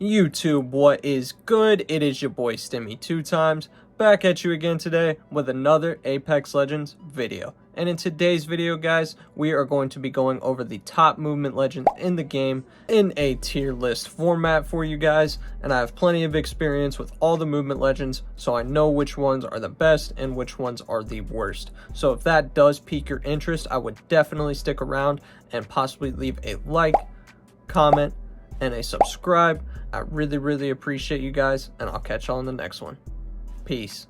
YouTube, what is good? It is your boy Stimmy2times, back at you again today with another Apex Legends video. And in today's video, guys, we are going to be going over the top movement legends in the game in a tier list format for you guys. And I have plenty of experience with all the movement legends, so I know which ones are the best and which ones are the worst. So if that does pique your interest, I would definitely stick around and possibly leave a like, comment, and a subscribe. I really appreciate you guys, and I'll catch y'all in the next one. Peace.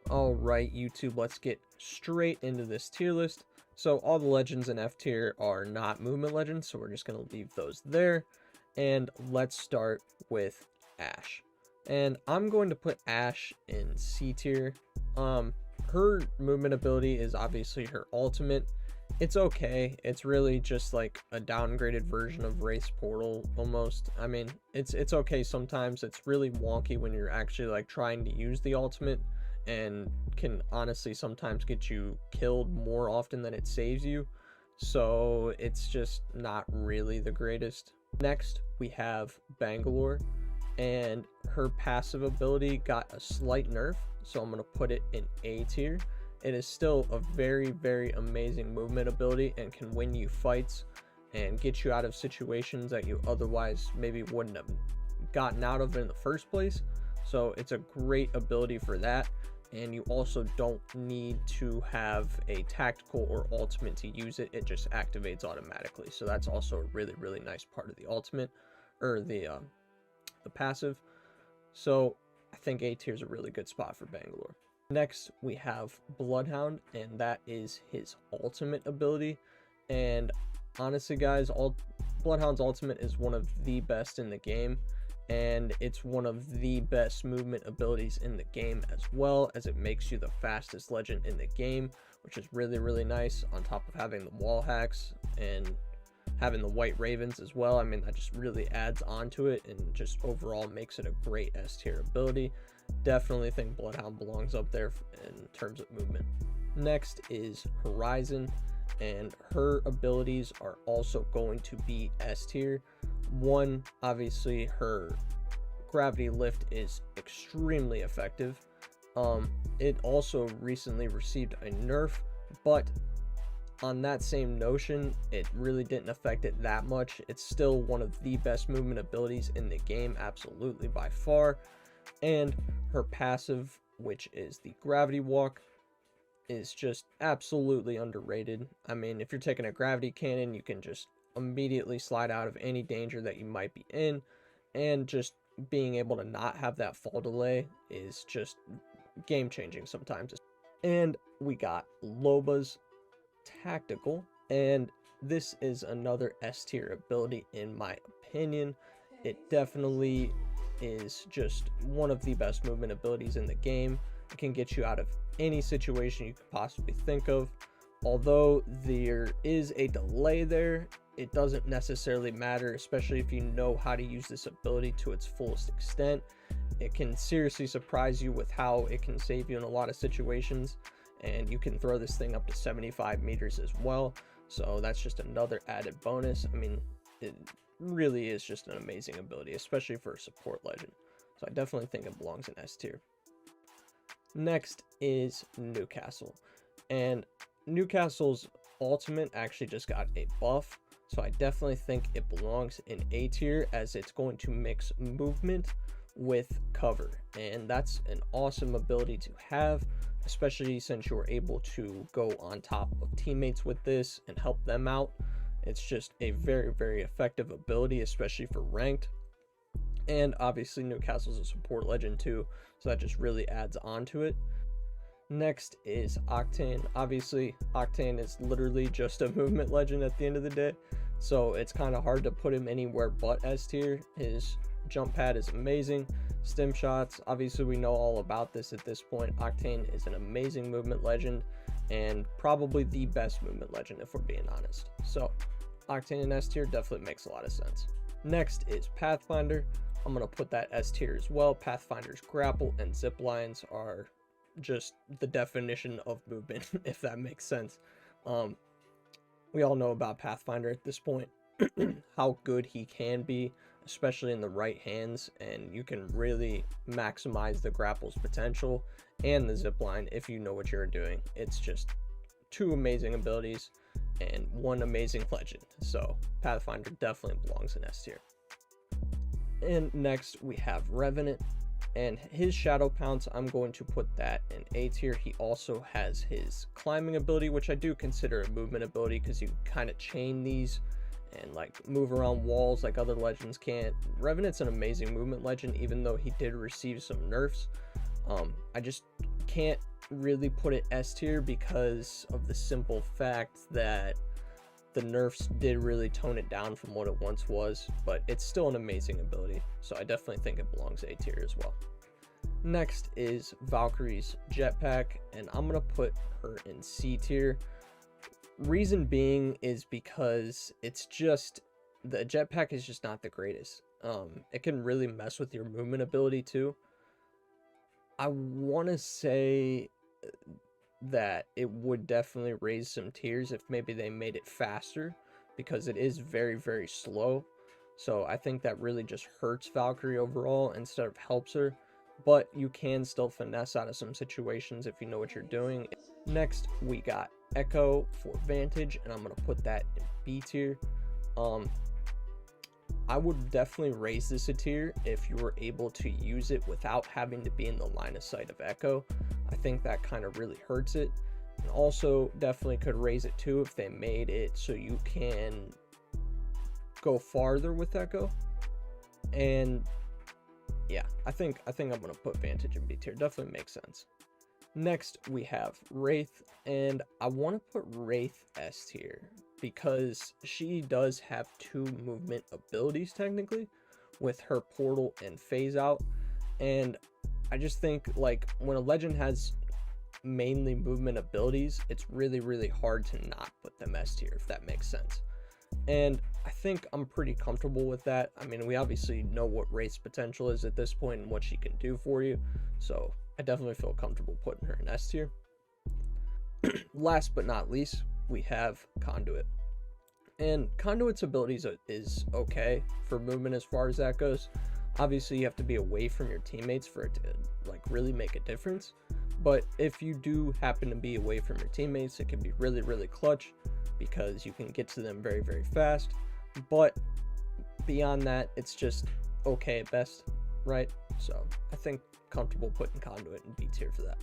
Alright, YouTube, let's get straight into this tier list. So all the legends in F tier are not movement legends, so we're just going to leave those there. And let's start with Ashe. And I'm going to put Ashe in C tier. Her movement ability is obviously her ultimate. It's okay. It's really just like a downgraded version of Wraith's Portal almost. I mean, it's okay sometimes. It's really wonky when you're actually like trying to use the ultimate, and can honestly sometimes get you killed more often than it saves you. So it's just not really the greatest. Next, we have Bangalore, and her passive ability got a slight nerf, so I'm going to put it in A tier. It is still a very amazing movement ability and can win you fights and get you out of situations that you otherwise maybe wouldn't have gotten out of in the first place. So it's a great ability for that, and you also don't need to have a tactical or ultimate to use it. It just activates automatically. So that's also a really nice part of the ultimate, or the passive. So I think A tier is a really good spot for Bangalore. Next, we have Bloodhound, and that is his ultimate ability. And honestly, guys, Bloodhound's ultimate is one of the best in the game, and it's one of the best movement abilities in the game, as well as it makes you the fastest legend in the game, which is really nice, on top of having the wall hacks and having the White Ravens as well. I mean, that just really adds on to it and just overall makes it a great S tier ability. Definitely think Bloodhound belongs up there in terms of movement. Next is Horizon, and her abilities are also going to be S tier. One, obviously her gravity lift is extremely effective. It also recently received a nerf, but on that same notion, it really didn't affect it that much. It's still one of the best movement abilities in the game, absolutely by far. And her passive, which is the gravity walk, is just absolutely underrated. I mean, if you're taking a gravity cannon, you can just immediately slide out of any danger that you might be in, and just being able to not have that fall delay is just game changing sometimes. And we got Loba's Tactical, and this is another S tier ability in my opinion. It definitely is just one of the best movement abilities in the game. It can get you out of any situation you could possibly think of. Although there is a delay there, it doesn't necessarily matter, especially if you know how to use this ability to its fullest extent. It can seriously surprise you with how it can save you in a lot of situations, and you can throw this thing up to 75 meters as well. So that's just another added bonus. I mean, it really is just an amazing ability, especially for a support legend. So I definitely think it belongs in S tier. Next is Newcastle, and Newcastle's ultimate actually just got a buff, so I definitely think it belongs in A tier, as it's going to mix movement with cover, and that's an awesome ability to have, especially since you're able to go on top of teammates with this and help them out. It's just a very effective ability, especially for ranked. And obviously Newcastle's a support legend too, so that just really adds on to it. Next is Octane. Obviously Octane is literally just a movement legend at the end of the day, so it's kind of hard to put him anywhere but S tier. His jump pad is amazing. Stim shots, obviously we know all about this at this point. Octane is an amazing movement legend, and probably the best movement legend if we're being honest. So Octane in S tier definitely makes a lot of sense. Next is Pathfinder. I'm going to put that S tier as well. Pathfinder's grapple and zip lines are just the definition of movement, if that makes sense. We all know about Pathfinder at this point, how good he can be, especially in the right hands, and you can really maximize the grapple's potential and the zipline if you know what you're doing. It's just two amazing abilities and one amazing legend. So Pathfinder definitely belongs in S tier. And next we have Revenant, and his Shadow Pounce, I'm going to put that in A tier. He also has his climbing ability, which I do consider a movement ability because you kind of chain these and like move around walls like other legends can't. Revenant's an amazing movement legend, even though he did receive some nerfs. I just can't really put it S tier because of the simple fact that the nerfs did really tone it down from what it once was, but it's still an amazing ability, so I definitely think it belongs A tier as well. Next is Valkyrie's jetpack, and I'm gonna put her in C tier. Reason being is because it's just, the jetpack is just not the greatest. It can really mess with your movement ability too. I want to say that it would definitely raise some tiers if maybe they made it faster, because it is very, very slow. So I think that really just hurts Valkyrie overall instead of helps her, but you can still finesse out of some situations if you know what you're doing. Next, we got Echo for Vantage, and I'm going to put that in B tier. I would definitely raise this a tier if you were able to use it without having to be in the line of sight of Echo. I think that kind of really hurts it. And also definitely could raise it too if they made it so you can go farther with Echo. And yeah, I think I'm gonna put Vantage in B tier. Definitely makes sense. Next we have Wraith, and I want to put Wraith S tier because she does have two movement abilities technically with her portal and phase out, and I just think like when a legend has mainly movement abilities, it's really, really hard to not put them S tier, if that makes sense. And I think I'm pretty comfortable with that. I mean, we obviously know what Wraith's potential is at this point and what she can do for you, so I definitely feel comfortable putting her in S tier. Last but not least, we have Conduit. And Conduit's abilities is okay for movement as far as that goes. Obviously, you have to be away from your teammates for it to like really make a difference. But if you do happen to be away from your teammates, it can be really, really clutch because you can get to them very, very fast. But beyond that, it's just okay at best, right? So I think comfortable putting Conduit in B tier for that.